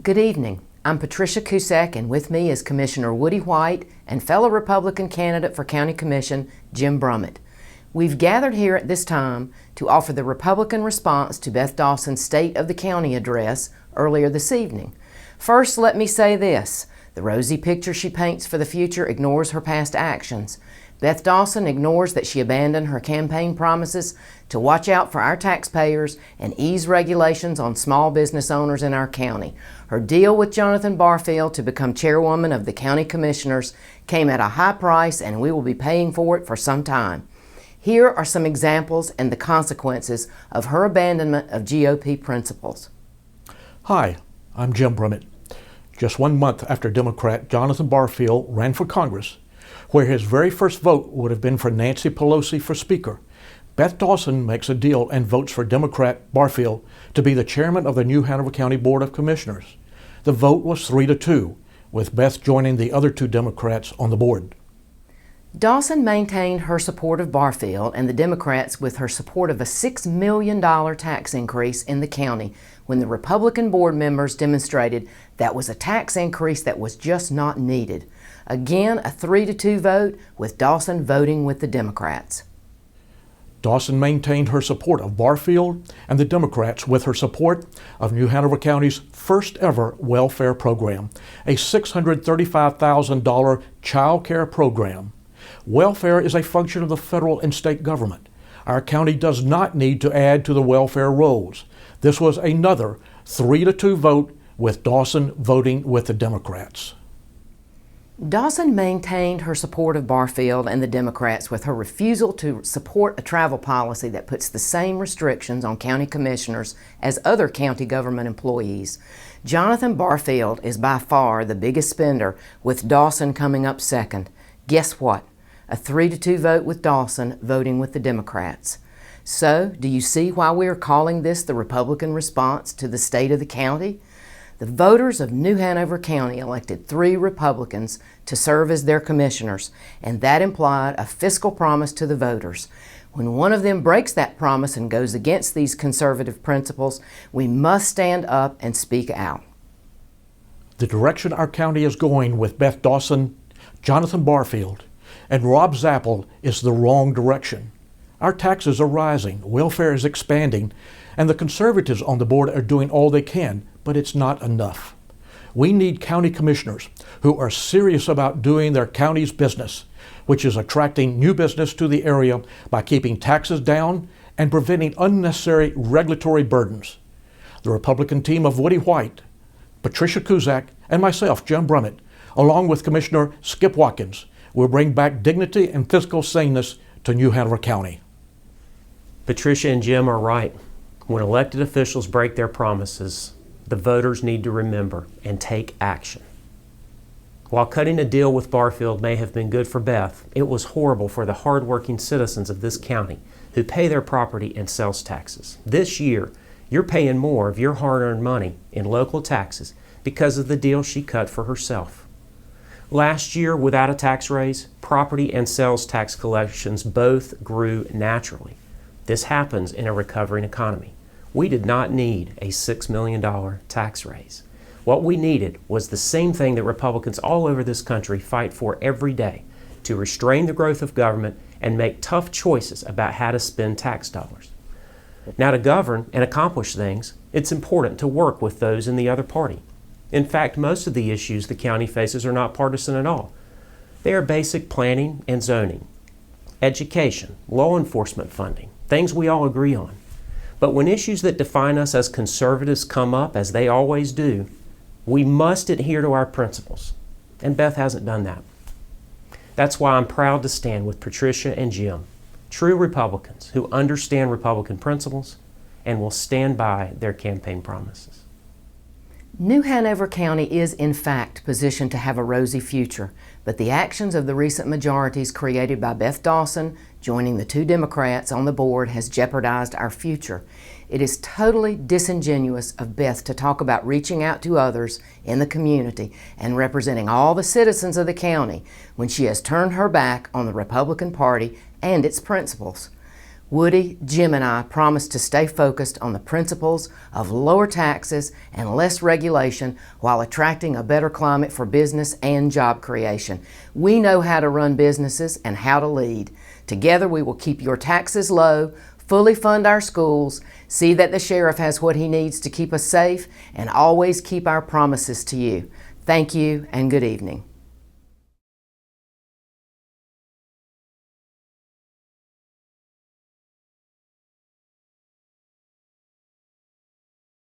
Good evening. I'm Patricia Cusack, and with me is Commissioner Woody White and fellow Republican candidate for County Commission, Jim Brummett. We've gathered here at this time to offer the Republican response to Beth Dawson's State of the County address earlier this evening. First, let me say this. The rosy picture she paints for the future ignores her past actions. Beth Dawson ignores that she abandoned her campaign promises to watch out for our taxpayers and ease regulations on small business owners in our county. Her deal with Jonathan Barfield to become chairwoman of the county commissioners came at a high price, and we will be paying for it for some time. Here are some examples and the consequences of her abandonment of GOP principles. Hi, I'm Jim Brummett. Just 1 month after Democrat Jonathan Barfield ran for Congress, where his very first vote would have been for Nancy Pelosi for Speaker, Beth Dawson makes a deal and votes for Democrat Barfield to be the chairman of the new Hanover County Board of Commissioners. The vote was 3-2, with Beth joining the other two Democrats on the board. Dawson maintained her support of Barfield and the Democrats with her support of a $6 million tax increase in the county when the Republican board members demonstrated that was a tax increase that was just not needed. Again, a 3-2 vote, with Dawson voting with the Democrats. Dawson maintained her support of Barfield and the Democrats with her support of New Hanover County's first ever welfare program, a $635,000 child care program. Welfare is a function of the federal and state government. Our county does not need to add to the welfare rolls. This was another 3-2 vote, with Dawson voting with the Democrats. Dawson maintained her support of Barfield and the Democrats with her refusal to support a travel policy that puts the same restrictions on county commissioners as other county government employees. Jonathan Barfield is by far the biggest spender, with Dawson coming up second. Guess what? A 3-2 vote, with Dawson voting with the Democrats. So, do you see why we are calling this the Republican response to the state of the county? The voters of New Hanover County elected 3 Republicans to serve as their commissioners, and that implied a fiscal promise to the voters. When one of them breaks that promise and goes against these conservative principles, we must stand up and speak out. The direction our county is going with Beth Dawson, Jonathan Barfield, and Rob Zappel is the wrong direction. Our taxes are rising, welfare is expanding, and the conservatives on the board are doing all they can, but it's not enough. We need county commissioners who are serious about doing their county's business, which is attracting new business to the area by keeping taxes down and preventing unnecessary regulatory burdens. The Republican team of Woody White, Patricia Cusack, and myself, Jim Brummett, along with Commissioner Skip Watkins, will bring back dignity and fiscal saneness to New Hanover County. Patricia and Jim are right. When elected officials break their promises, the voters need to remember and take action. While cutting a deal with Barfield may have been good for Beth, it was horrible for the hardworking citizens of this county who pay their property and sales taxes. This year, you're paying more of your hard-earned money in local taxes because of the deal she cut for herself. Last year, without a tax raise, property and sales tax collections both grew naturally. This happens in a recovering economy. We did not need a $6 million tax raise. What we needed was the same thing that Republicans all over this country fight for every day: to restrain the growth of government and make tough choices about how to spend tax dollars. Now, to govern and accomplish things, it's important to work with those in the other party. In fact, most of the issues the county faces are not partisan at all. They are basic planning and zoning, education, law enforcement funding, things we all agree on. But when issues that define us as conservatives come up, as they always do, we must adhere to our principles. And Beth hasn't done that. That's why I'm proud to stand with Patricia and Jim, true Republicans who understand Republican principles and will stand by their campaign promises. New Hanover County is, in fact, positioned to have a rosy future, but the actions of the recent majorities created by Beth Dawson joining the 2 Democrats on the board has jeopardized our future. It is totally disingenuous of Beth to talk about reaching out to others in the community and representing all the citizens of the county when she has turned her back on the Republican Party and its principles. Woody, Jim, and I promise to stay focused on the principles of lower taxes and less regulation while attracting a better climate for business and job creation. We know how to run businesses and how to lead. Together we will keep your taxes low, fully fund our schools, see that the sheriff has what he needs to keep us safe, and always keep our promises to you. Thank you and good evening.